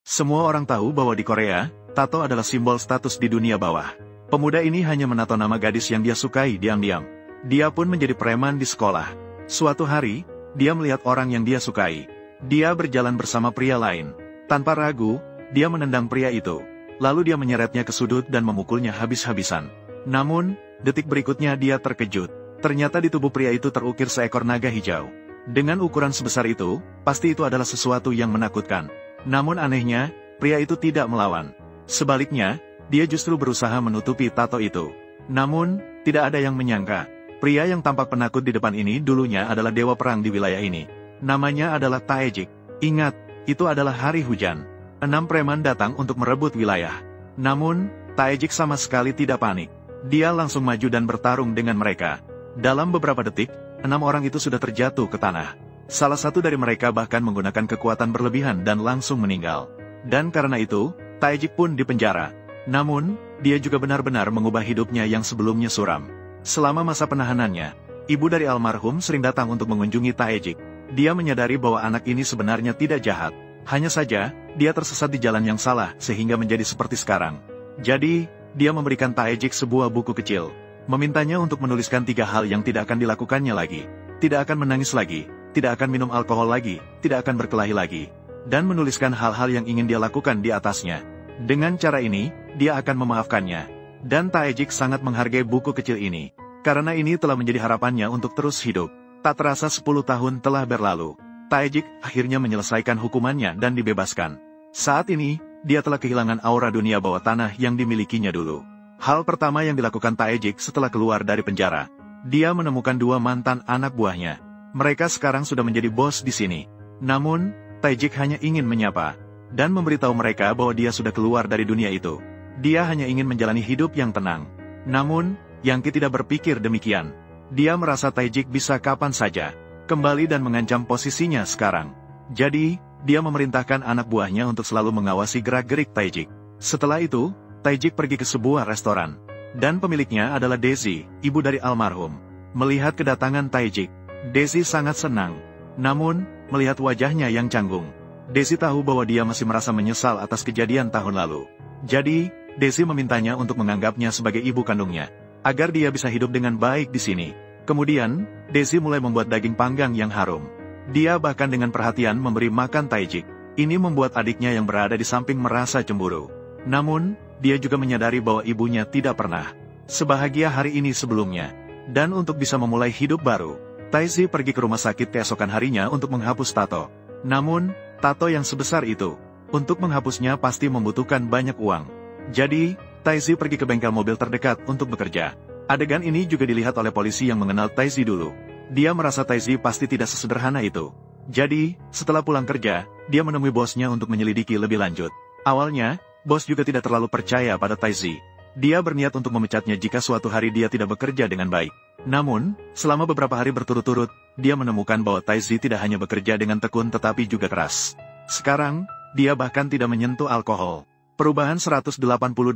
Semua orang tahu bahwa di Korea, tato adalah simbol status di dunia bawah. Pemuda ini hanya menato nama gadis yang dia sukai diam-diam. Dia pun menjadi preman di sekolah. Suatu hari, dia melihat orang yang dia sukai. Dia berjalan bersama pria lain. Tanpa ragu, dia menendang pria itu. Lalu dia menyeretnya ke sudut dan memukulnya habis-habisan. Namun, detik berikutnya dia terkejut. Ternyata di tubuh pria itu terukir seekor naga hijau. Dengan ukuran sebesar itu, pasti itu adalah sesuatu yang menakutkan. Namun anehnya, pria itu tidak melawan. Sebaliknya, dia justru berusaha menutupi tato itu. Namun, tidak ada yang menyangka. Pria yang tampak penakut di depan ini dulunya adalah dewa perang di wilayah ini. Namanya adalah Taejik. Ingat, itu adalah hari hujan. 6 preman datang untuk merebut wilayah. Namun, Taejik sama sekali tidak panik. Dia langsung maju dan bertarung dengan mereka. Dalam beberapa detik, 6 orang itu sudah terjatuh ke tanah. Salah satu dari mereka bahkan menggunakan kekuatan berlebihan dan langsung meninggal. Dan karena itu, Taejik pun dipenjara. Namun, dia juga benar-benar mengubah hidupnya yang sebelumnya suram. Selama masa penahanannya, ibu dari almarhum sering datang untuk mengunjungi Taejik. Dia menyadari bahwa anak ini sebenarnya tidak jahat. Hanya saja, dia tersesat di jalan yang salah sehingga menjadi seperti sekarang. Jadi, dia memberikan Taejik sebuah buku kecil. Memintanya untuk menuliskan 3 hal yang tidak akan dilakukannya lagi. Tidak akan menangis lagi, tidak akan minum alkohol lagi, tidak akan berkelahi lagi. Dan menuliskan hal-hal yang ingin dia lakukan di atasnya. Dengan cara ini, dia akan memaafkannya. Dan Taejik sangat menghargai buku kecil ini. Karena ini telah menjadi harapannya untuk terus hidup. Tak terasa 10 tahun telah berlalu. Taejik akhirnya menyelesaikan hukumannya dan dibebaskan. Saat ini, dia telah kehilangan aura dunia bawah tanah yang dimilikinya dulu. Hal pertama yang dilakukan Taejik setelah keluar dari penjara. Dia menemukan 2 mantan anak buahnya. Mereka sekarang sudah menjadi bos di sini. Namun, Taejik hanya ingin menyapa dan memberitahu mereka bahwa dia sudah keluar dari dunia itu. Dia hanya ingin menjalani hidup yang tenang. Namun, Yangki tidak berpikir demikian. Dia merasa Taejik bisa kapan saja kembali dan mengancam posisinya sekarang. Jadi, dia memerintahkan anak buahnya untuk selalu mengawasi gerak-gerik Taejik. Setelah itu, Taejik pergi ke sebuah restoran. Dan pemiliknya adalah Daisy, ibu dari almarhum. Melihat kedatangan Taejik, Daisy sangat senang. Namun, melihat wajahnya yang canggung, Daisy tahu bahwa dia masih merasa menyesal atas kejadian tahun lalu. Jadi, Daisy memintanya untuk menganggapnya sebagai ibu kandungnya, agar dia bisa hidup dengan baik di sini. Kemudian, Daisy mulai membuat daging panggang yang harum. Dia bahkan dengan perhatian memberi makan Taejik. Ini membuat adiknya yang berada di samping merasa cemburu. Namun, dia juga menyadari bahwa ibunya tidak pernah sebahagia hari ini sebelumnya. Dan untuk bisa memulai hidup baru, Taejik pergi ke rumah sakit keesokan harinya untuk menghapus tato. Namun, tato yang sebesar itu, untuk menghapusnya pasti membutuhkan banyak uang. Jadi, Taejik pergi ke bengkel mobil terdekat untuk bekerja. Adegan ini juga dilihat oleh polisi yang mengenal Taejik dulu. Dia merasa Taejik pasti tidak sesederhana itu. Jadi, setelah pulang kerja, dia menemui bosnya untuk menyelidiki lebih lanjut. Awalnya, bos juga tidak terlalu percaya pada Taejik. Dia berniat untuk memecatnya jika suatu hari dia tidak bekerja dengan baik. Namun, selama beberapa hari berturut-turut, dia menemukan bahwa Taejik tidak hanya bekerja dengan tekun tetapi juga keras. Sekarang, dia bahkan tidak menyentuh alkohol. Perubahan 180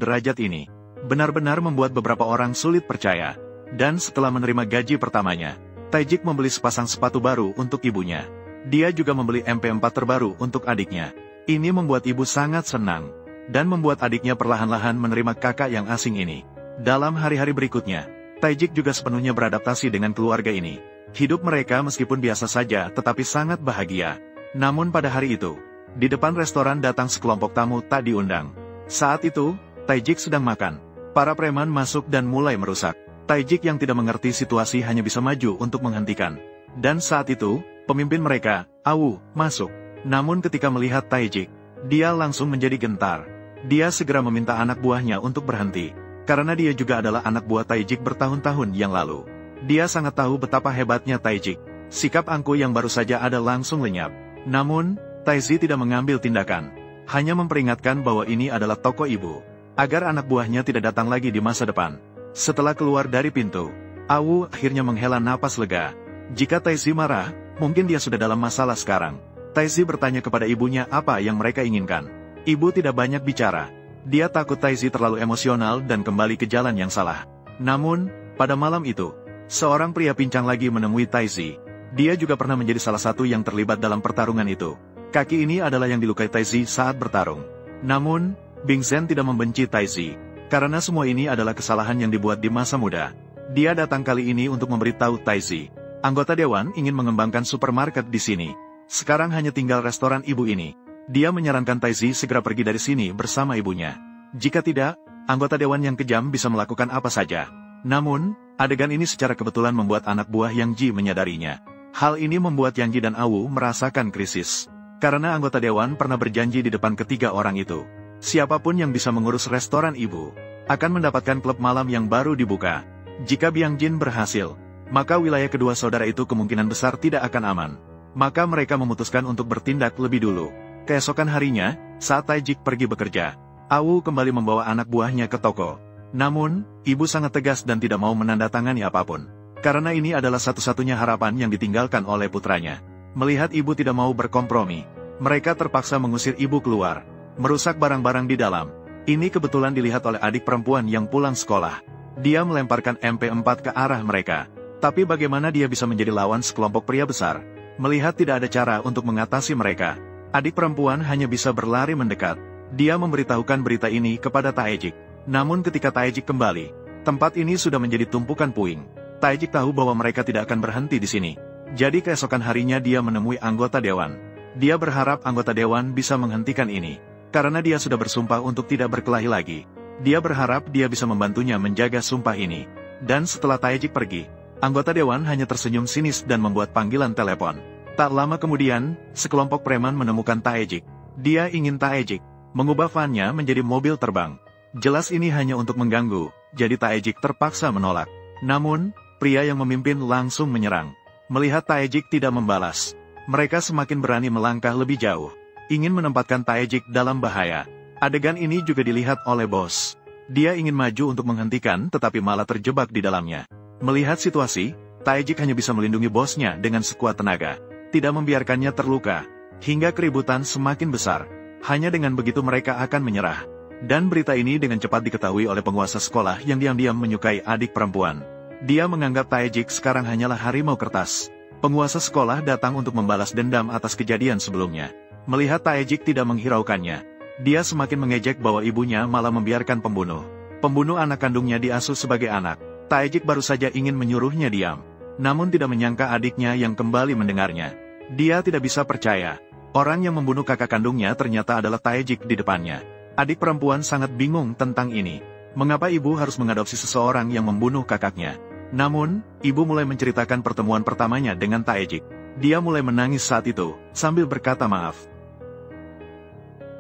derajat ini benar-benar membuat beberapa orang sulit percaya. Dan setelah menerima gaji pertamanya, Taejik membeli sepasang sepatu baru untuk ibunya. Dia juga membeli MP4 terbaru untuk adiknya. Ini membuat ibu sangat senang, dan membuat adiknya perlahan-lahan menerima kakak yang asing ini. Dalam hari-hari berikutnya, Taejik juga sepenuhnya beradaptasi dengan keluarga ini. Hidup mereka meskipun biasa saja tetapi sangat bahagia. Namun pada hari itu, di depan restoran datang sekelompok tamu tak diundang. Saat itu, Taejik sedang makan. Para preman masuk dan mulai merusak. Taejik yang tidak mengerti situasi hanya bisa maju untuk menghentikan. Dan saat itu, pemimpin mereka, Awu, masuk. Namun ketika melihat Taejik, dia langsung menjadi gentar. Dia segera meminta anak buahnya untuk berhenti. Karena dia juga adalah anak buah Taejik bertahun-tahun yang lalu. Dia sangat tahu betapa hebatnya Taejik. Sikap angkuh yang baru saja ada langsung lenyap. Namun, Taejik tidak mengambil tindakan. Hanya memperingatkan bahwa ini adalah toko ibu, agar anak buahnya tidak datang lagi di masa depan. Setelah keluar dari pintu, Awu akhirnya menghela napas lega. Jika Taejik marah, mungkin dia sudah dalam masalah sekarang. Taejik bertanya kepada ibunya apa yang mereka inginkan. Ibu tidak banyak bicara. Dia takut Taejik terlalu emosional dan kembali ke jalan yang salah. Namun, pada malam itu, seorang pria pincang lagi menemui Taejik. Dia juga pernah menjadi salah satu yang terlibat dalam pertarungan itu. Kaki ini adalah yang dilukai Taizi saat bertarung. Namun, Bing Zhen tidak membenci Taizi. Karena semua ini adalah kesalahan yang dibuat di masa muda. Dia datang kali ini untuk memberitahu Taizi. Anggota dewan ingin mengembangkan supermarket di sini. Sekarang hanya tinggal restoran ibu ini. Dia menyarankan Taizi segera pergi dari sini bersama ibunya. Jika tidak, anggota dewan yang kejam bisa melakukan apa saja. Namun, adegan ini secara kebetulan membuat anak buah Yang Ji menyadarinya. Hal ini membuat Yang Ji dan Awu merasakan krisis. Karena anggota dewan pernah berjanji di depan ketiga orang itu. Siapapun yang bisa mengurus restoran ibu, akan mendapatkan klub malam yang baru dibuka. Jika Biang Jin berhasil, maka wilayah kedua saudara itu kemungkinan besar tidak akan aman. Maka mereka memutuskan untuk bertindak lebih dulu. Keesokan harinya, saat Taijik pergi bekerja, Awu kembali membawa anak buahnya ke toko. Namun, ibu sangat tegas dan tidak mau menandatangani apapun. Karena ini adalah satu-satunya harapan yang ditinggalkan oleh putranya. Melihat ibu tidak mau berkompromi, mereka terpaksa mengusir ibu keluar, merusak barang-barang di dalam. Ini kebetulan dilihat oleh adik perempuan yang pulang sekolah. Dia melemparkan MP4 ke arah mereka. Tapi bagaimana dia bisa menjadi lawan sekelompok pria besar? Melihat tidak ada cara untuk mengatasi mereka, adik perempuan hanya bisa berlari mendekat. Dia memberitahukan berita ini kepada Taejik. Namun ketika Taejik kembali, tempat ini sudah menjadi tumpukan puing. Taejik tahu bahwa mereka tidak akan berhenti di sini. Jadi keesokan harinya dia menemui anggota dewan. Dia berharap anggota dewan bisa menghentikan ini. Karena dia sudah bersumpah untuk tidak berkelahi lagi. Dia berharap dia bisa membantunya menjaga sumpah ini. Dan setelah Taejik pergi, anggota dewan hanya tersenyum sinis dan membuat panggilan telepon. Tak lama kemudian, sekelompok preman menemukan Taejik. Dia ingin Taejik mengubah van-nya menjadi mobil terbang. Jelas ini hanya untuk mengganggu, jadi Taejik terpaksa menolak. Namun, pria yang memimpin langsung menyerang. Melihat Taejik tidak membalas, mereka semakin berani melangkah lebih jauh, ingin menempatkan Taejik dalam bahaya. Adegan ini juga dilihat oleh bos. Dia ingin maju untuk menghentikan tetapi malah terjebak di dalamnya. Melihat situasi, Taejik hanya bisa melindungi bosnya dengan sekuat tenaga, tidak membiarkannya terluka, hingga keributan semakin besar. Hanya dengan begitu mereka akan menyerah. Dan berita ini dengan cepat diketahui oleh penguasa sekolah yang diam-diam menyukai adik perempuan. Dia menganggap Taejik sekarang hanyalah harimau kertas. Penguasa sekolah datang untuk membalas dendam atas kejadian sebelumnya. Melihat Taejik tidak menghiraukannya, dia semakin mengejek bahwa ibunya malah membiarkan pembunuh anak kandungnya diasuh sebagai anak. Taejik baru saja ingin menyuruhnya diam, namun tidak menyangka adiknya yang kembali mendengarnya. Dia tidak bisa percaya, orang yang membunuh kakak kandungnya ternyata adalah Taejik di depannya. Adik perempuan sangat bingung tentang ini. Mengapa ibu harus mengadopsi seseorang yang membunuh kakaknya? Namun, ibu mulai menceritakan pertemuan pertamanya dengan Taejik. Dia mulai menangis saat itu, sambil berkata maaf.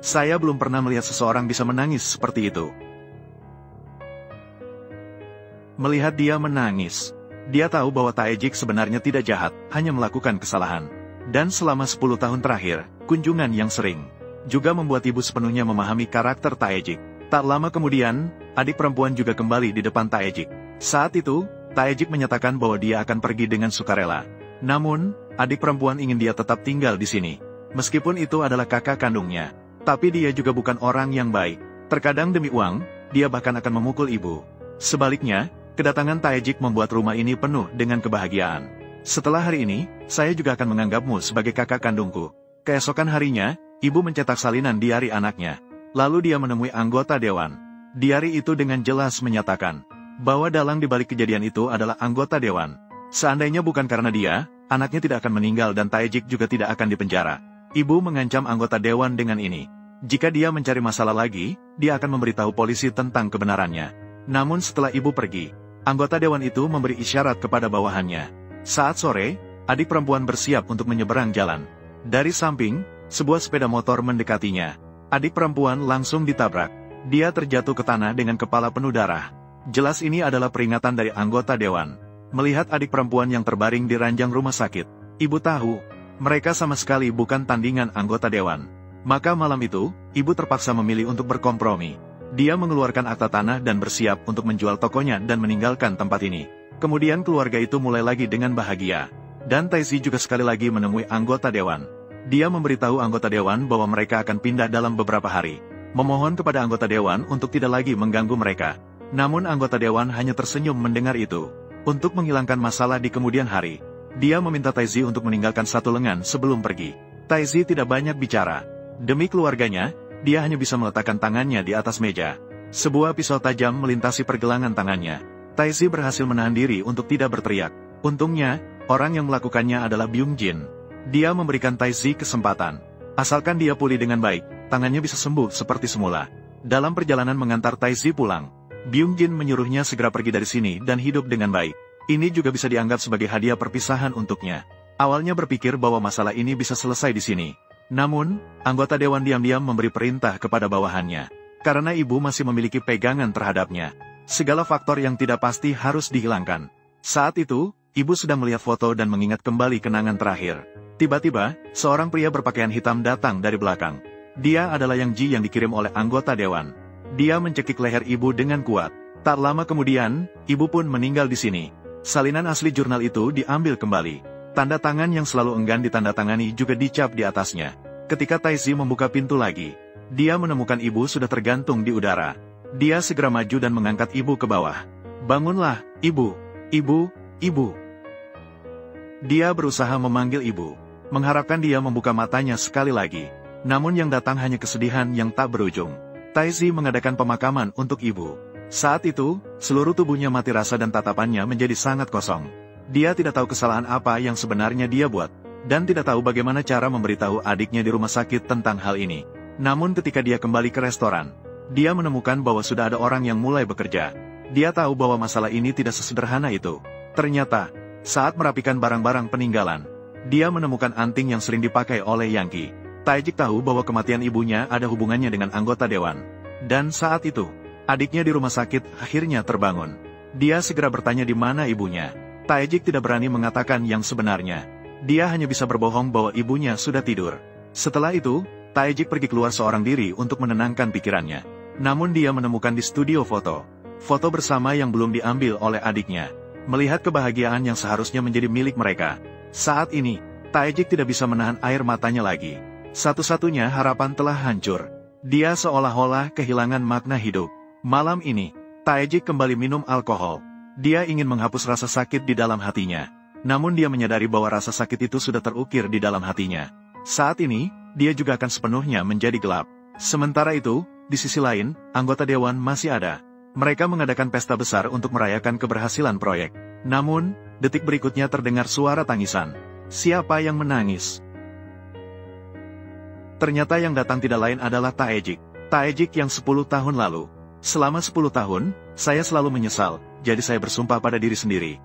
Saya belum pernah melihat seseorang bisa menangis seperti itu. Melihat dia menangis, dia tahu bahwa Taejik sebenarnya tidak jahat, hanya melakukan kesalahan. Dan selama 10 tahun terakhir, kunjungan yang sering juga membuat ibu sepenuhnya memahami karakter Taejik. Tak lama kemudian, adik perempuan juga kembali di depan Taejik. Saat itu, Taejik menyatakan bahwa dia akan pergi dengan sukarela. Namun, adik perempuan ingin dia tetap tinggal di sini. Meskipun itu adalah kakak kandungnya, tapi dia juga bukan orang yang baik. Terkadang demi uang, dia bahkan akan memukul ibu. Sebaliknya, kedatangan Taejik membuat rumah ini penuh dengan kebahagiaan. Setelah hari ini, saya juga akan menganggapmu sebagai kakak kandungku. Keesokan harinya, ibu mencetak salinan diari anaknya. Lalu dia menemui anggota dewan. Diari itu dengan jelas menyatakan bahwa dalang dibalik kejadian itu adalah anggota dewan. Seandainya bukan karena dia, anaknya tidak akan meninggal dan Taejik juga tidak akan dipenjara. Ibu mengancam anggota dewan dengan ini. Jika dia mencari masalah lagi, dia akan memberitahu polisi tentang kebenarannya. Namun setelah ibu pergi, anggota dewan itu memberi isyarat kepada bawahannya. Saat sore, adik perempuan bersiap untuk menyeberang jalan. Dari samping, sebuah sepeda motor mendekatinya. Adik perempuan langsung ditabrak. Dia terjatuh ke tanah dengan kepala penuh darah. Jelas ini adalah peringatan dari anggota dewan. Melihat adik perempuan yang terbaring di ranjang rumah sakit, ibu tahu, mereka sama sekali bukan tandingan anggota dewan. Maka malam itu, ibu terpaksa memilih untuk berkompromi. Dia mengeluarkan akta tanah dan bersiap untuk menjual tokonya dan meninggalkan tempat ini. Kemudian keluarga itu mulai lagi dengan bahagia. Dan Taisi juga sekali lagi menemui anggota dewan. Dia memberitahu anggota dewan bahwa mereka akan pindah dalam beberapa hari. Memohon kepada anggota dewan untuk tidak lagi mengganggu mereka. Namun anggota dewan hanya tersenyum mendengar itu. Untuk menghilangkan masalah di kemudian hari, dia meminta Taisi untuk meninggalkan satu lengan sebelum pergi. Taizi tidak banyak bicara. Demi keluarganya, dia hanya bisa meletakkan tangannya di atas meja. Sebuah pisau tajam melintasi pergelangan tangannya. Taizi berhasil menahan diri untuk tidak berteriak. Untungnya, orang yang melakukannya adalah Byung Jin. Dia memberikan Taizi kesempatan. Asalkan dia pulih dengan baik, tangannya bisa sembuh seperti semula. Dalam perjalanan mengantar Taizi pulang, Byung Jin menyuruhnya segera pergi dari sini dan hidup dengan baik. Ini juga bisa dianggap sebagai hadiah perpisahan untuknya. Awalnya berpikir bahwa masalah ini bisa selesai di sini. Namun, anggota dewan diam-diam memberi perintah kepada bawahannya. Karena ibu masih memiliki pegangan terhadapnya. Segala faktor yang tidak pasti harus dihilangkan. Saat itu, ibu sedang melihat foto dan mengingat kembali kenangan terakhir. Tiba-tiba, seorang pria berpakaian hitam datang dari belakang. Dia adalah Yang Ji yang dikirim oleh anggota dewan. Dia mencekik leher ibu dengan kuat. Tak lama kemudian, ibu pun meninggal di sini. Salinan asli jurnal itu diambil kembali. Tanda tangan yang selalu enggan ditandatangani juga dicap di atasnya. Ketika Taizi membuka pintu lagi, dia menemukan ibu sudah tergantung di udara. Dia segera maju dan mengangkat ibu ke bawah. "Bangunlah, ibu, ibu, ibu." Dia berusaha memanggil ibu, mengharapkan dia membuka matanya sekali lagi. Namun yang datang hanya kesedihan yang tak berujung. Taizi mengadakan pemakaman untuk ibu. Saat itu, seluruh tubuhnya mati rasa dan tatapannya menjadi sangat kosong. Dia tidak tahu kesalahan apa yang sebenarnya dia buat, dan tidak tahu bagaimana cara memberitahu adiknya di rumah sakit tentang hal ini. Namun ketika dia kembali ke restoran, dia menemukan bahwa sudah ada orang yang mulai bekerja. Dia tahu bahwa masalah ini tidak sesederhana itu. Ternyata, saat merapikan barang-barang peninggalan, dia menemukan anting yang sering dipakai oleh Yang Qi. Taejik tahu bahwa kematian ibunya ada hubungannya dengan anggota dewan. Dan saat itu, adiknya di rumah sakit akhirnya terbangun. Dia segera bertanya di mana ibunya. Taejik tidak berani mengatakan yang sebenarnya. Dia hanya bisa berbohong bahwa ibunya sudah tidur. Setelah itu, Taejik pergi keluar seorang diri untuk menenangkan pikirannya. Namun dia menemukan di studio foto bersama yang belum diambil oleh adiknya. Melihat kebahagiaan yang seharusnya menjadi milik mereka. Saat ini, Taejik tidak bisa menahan air matanya lagi. Satu-satunya harapan telah hancur. Dia seolah-olah kehilangan makna hidup. Malam ini, Taejik kembali minum alkohol. Dia ingin menghapus rasa sakit di dalam hatinya. Namun dia menyadari bahwa rasa sakit itu sudah terukir di dalam hatinya. Saat ini, dia juga akan sepenuhnya menjadi gelap. Sementara itu, di sisi lain, anggota dewan masih ada. Mereka mengadakan pesta besar untuk merayakan keberhasilan proyek. Namun, detik berikutnya terdengar suara tangisan. Siapa yang menangis? Ternyata yang datang tidak lain adalah Taejik. Taejik yang 10 tahun lalu. Selama 10 tahun, saya selalu menyesal, jadi saya bersumpah pada diri sendiri.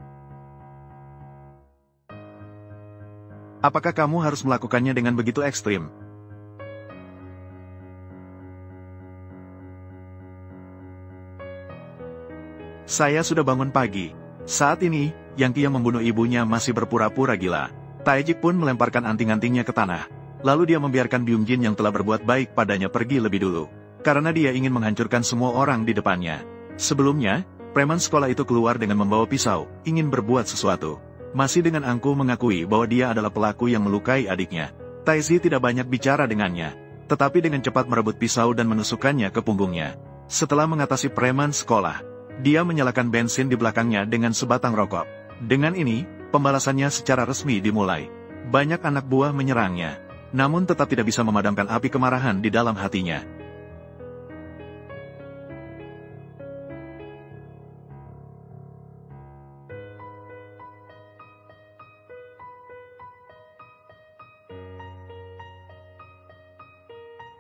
Apakah kamu harus melakukannya dengan begitu ekstrim? Saya sudah bangun pagi. Saat ini, Yang Qi yang membunuh ibunya masih berpura-pura gila. Taejik pun melemparkan anting-antingnya ke tanah. Lalu dia membiarkan Byung Jin yang telah berbuat baik padanya pergi lebih dulu. Karena dia ingin menghancurkan semua orang di depannya. Sebelumnya, preman sekolah itu keluar dengan membawa pisau, ingin berbuat sesuatu. Masih dengan angkuh mengakui bahwa dia adalah pelaku yang melukai adiknya. Taizi tidak banyak bicara dengannya, tetapi dengan cepat merebut pisau dan menusukkannya ke punggungnya. Setelah mengatasi preman sekolah, dia menyalakan bensin di belakangnya dengan sebatang rokok. Dengan ini, pembalasannya secara resmi dimulai. Banyak anak buah menyerangnya, namun tetap tidak bisa memadamkan api kemarahan di dalam hatinya.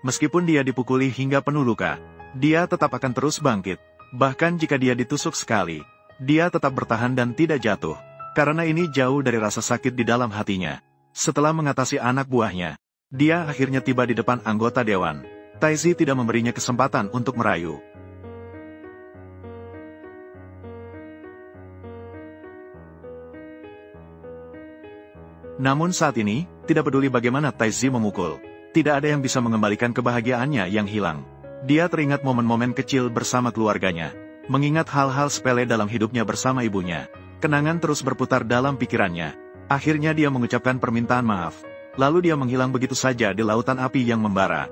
Meskipun dia dipukuli hingga penuh luka, dia tetap akan terus bangkit. Bahkan jika dia ditusuk sekali, dia tetap bertahan dan tidak jatuh. Karena ini jauh dari rasa sakit di dalam hatinya. Setelah mengatasi anak buahnya, dia akhirnya tiba di depan anggota dewan. Taizi tidak memberinya kesempatan untuk merayu. Namun saat ini, tidak peduli bagaimana Taizi memukul, tidak ada yang bisa mengembalikan kebahagiaannya yang hilang. Dia teringat momen-momen kecil bersama keluarganya, mengingat hal-hal sepele dalam hidupnya bersama ibunya. Kenangan terus berputar dalam pikirannya. Akhirnya dia mengucapkan permintaan maaf. Lalu dia menghilang begitu saja di lautan api yang membara.